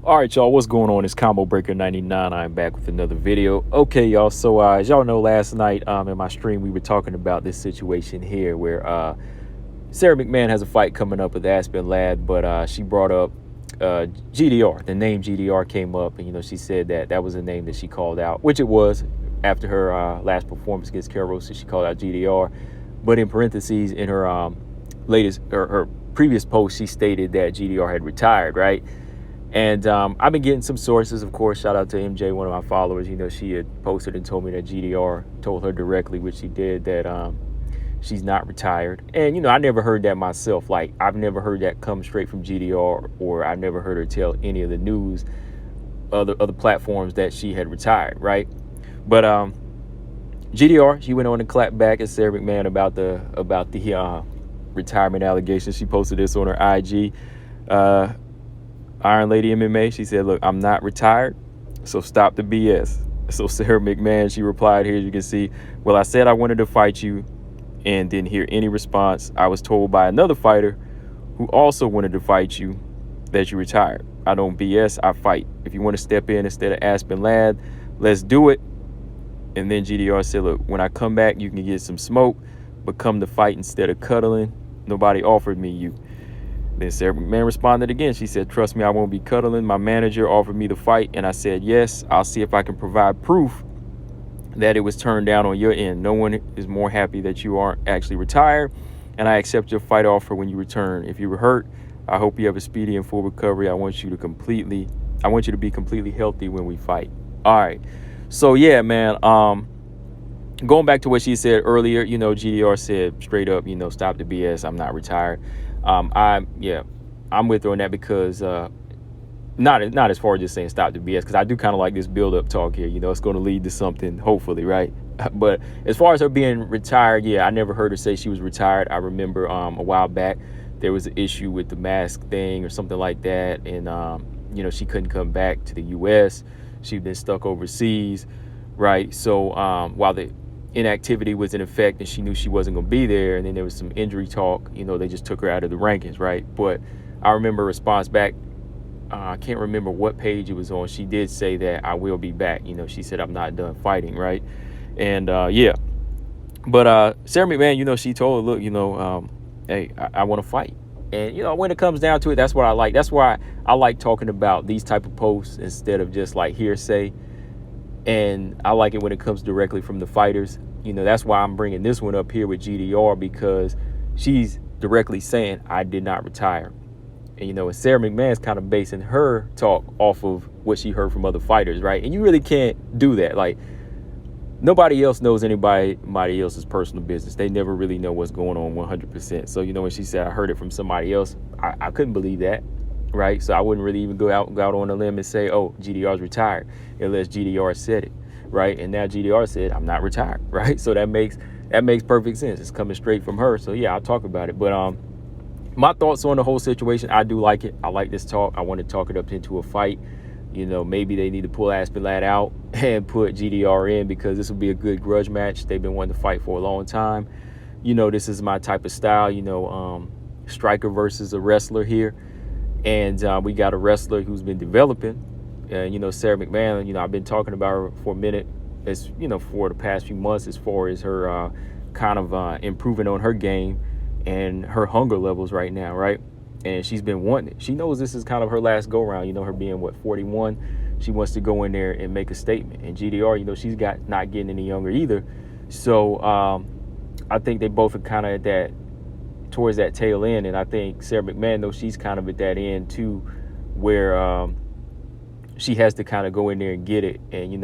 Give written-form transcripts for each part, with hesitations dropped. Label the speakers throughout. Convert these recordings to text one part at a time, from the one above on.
Speaker 1: All right, y'all, what's going on? It's Combo Breaker 99. I'm back with another video. Okay, y'all, so as y'all know, last night in my stream, we were talking about this situation here where Sara McMann has a fight coming up with Aspen Ladd, but she brought up GDR. The name GDR came up, and, she said that was a name that she called out, which it was after her last performance against Carol. So she called out GDR. But in parentheses, in her latest or her previous post, she stated that GDR had retired, right? And I've been getting some sources, of course. Shout out to MJ, one of my followers. She had posted and told me that GDR told her directly, which she did, that she's not retired. And, I never heard that myself. Like, I've never heard that come straight from GDR, or I've never heard her tell any of the news, other platforms, that she had retired, right? But GDR, she went on to clap back at Sara McMann about the retirement allegations. She posted this on her IG. Iron Lady MMA, she said, "Look, I'm not retired, so stop the BS." So Sara McMann, she replied here, as you can see, "Well, I said I wanted to fight you and didn't hear any response. I was told by another fighter who also wanted to fight you that you retired. I don't BS, I fight. If you want to step in instead of Aspen Ladd, let's do it." And then GDR said, "Look, when I come back, you can get some smoke, but come to fight instead of cuddling. Nobody offered me you." Then Sara McMann responded again. She said, "Trust me, I won't be cuddling. My manager offered me the fight, and I said yes. I'll see if I can provide proof that it was turned down on your end. No one is more happy that you aren't actually retired, and I accept your fight offer when you return. If you were hurt, I hope you have a speedy and full recovery. I want you to be completely healthy when we fight." All right. So yeah, man. Going back to what she said earlier, GDR said straight up, "Stop the BS. I'm not retired." I'm with her on that, because not as far as just saying stop the BS, because I do kind of like this build-up talk here. It's going to lead to something, hopefully, right? But as far as her being retired, I never heard her say she was retired. I remember a while back there was an issue with the mask thing or something like that, and she couldn't come back to the U.S. She'd been stuck overseas, right? So while the inactivity was in effect and she knew she wasn't going to be there, and then there was some injury talk, they just took her out of the rankings, right? But I remember a response back, I can't remember what page it was on. She did say that I will be back. She said, "I'm not done fighting," right? And but Sara McMann, she told her, "Look, hey, I want to fight." And when it comes down to it, that's what I like. That's why I like talking about these type of posts instead of just like hearsay. And I like it when it comes directly from the fighters. That's why I'm bringing this one up here with GDR, because she's directly saying, "I did not retire." And, Sara McMann's kind of basing her talk off of what she heard from other fighters, right? And you really can't do that. Like, nobody else knows anybody else's personal business. They never really know what's going on 100%. So, when she said, "I heard it from somebody else," I couldn't believe that. Right, so I wouldn't really even go out on a limb and say, "Oh, GDR's retired," unless GDR said it, right? And now GDR said, "I'm not retired," right? So that makes perfect sense. It's coming straight from her. So yeah, I'll talk about it. But my thoughts on the whole situation, I do like it. I like this talk. I want to talk it up into a fight. Maybe they need to pull Aspen Ladd out and put GDR in, because this will be a good grudge match. They've been wanting to fight for a long time. This is my type of style. Striker versus a wrestler here. And we got a wrestler who's been developing. And, Sara McMann, I've been talking about her for a minute, as, for the past few months, as far as her kind of improving on her game and her hunger levels right now, right? And she's been wanting it. She knows this is kind of her last go-round, her being, 41. She wants to go in there and make a statement. And GDR, she's not getting any younger either. So I think they both are kind of at towards that tail end, and I think Sara McMann, though, she's kind of at that end too, where she has to kind of go in there and get it, and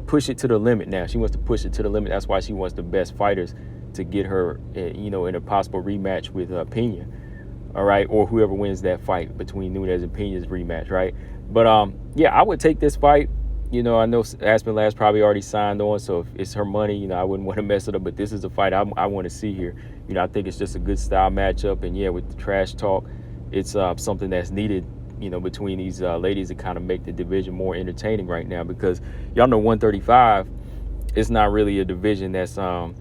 Speaker 1: push it to the limit. Now she wants to push it to the limit. That's why she wants the best fighters to get her, in a possible rematch with Pena, all right, or whoever wins that fight between Nunes and Pena's rematch, right? But I would take this fight. I know Aspen Ladd's probably already signed on, so if it's her money, I wouldn't want to mess it up. But this is a fight I want to see here. I think it's just a good style matchup. And, with the trash talk, it's something that's needed, between these ladies to kind of make the division more entertaining right now. Because y'all know 135 is not really a division that's on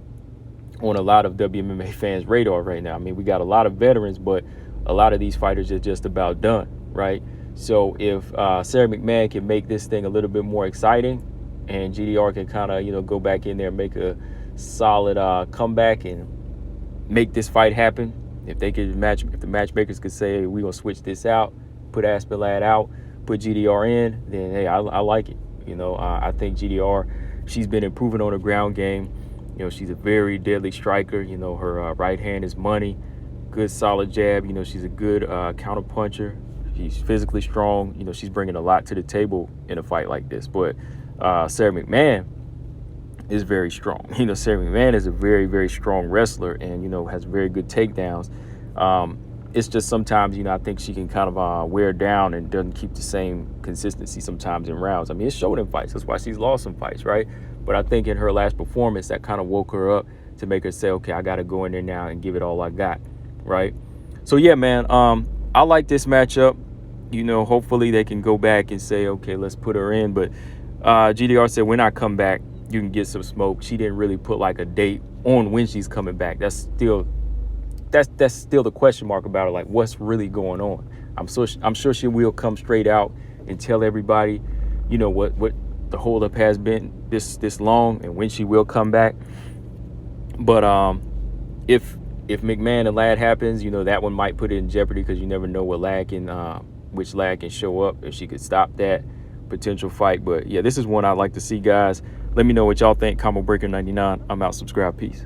Speaker 1: a lot of WMMA fans' radar right now. I mean, we got a lot of veterans, but a lot of these fighters are just about done, right? So if Sara McMann can make this thing a little bit more exciting, and GDR can kind of, you know, go back in there and make a solid comeback and make this fight happen. If the matchmakers could say, hey, we're gonna switch this out, put Aspinalled out, put GDR in, then hey, I like it. You know, I think GDR, she's been improving on her ground game. You know, she's a very deadly striker. You know, her right hand is money, good solid jab. You know, she's a good counter puncher. She's physically strong. You know, she's bringing a lot to the table in a fight like this. But Sara McMann is very strong. You know, Sara McMann is a very, very strong wrestler, and, you know, has very good takedowns. It's just sometimes, you know, I think she can kind of wear down and doesn't keep the same consistency sometimes in rounds. I mean, it's showed in fights. That's why she's lost some fights, right? But I think in her last performance, that kind of woke her up to make her say, okay, I got to go in there now and give it all I got, right? So, yeah, man, I like this matchup. You know, hopefully they can go back and say, okay, let's put her in. But GDR said, when I come back, you can get some smoke. She didn't really put like a date on when she's coming back. That's still the question mark about her. Like, what's really going on? I'm sure she will come straight out and tell everybody, you know, what the holdup has been this long and when she will come back. But if McMann and Ladd happens, you know, that one might put it in jeopardy, because you never know what which Ladd can show up, if she could stop that potential fight. But yeah, this is one I'd like to see, guys. Let me know what y'all think. Combo Breaker 99. I'm out. Subscribe. Peace.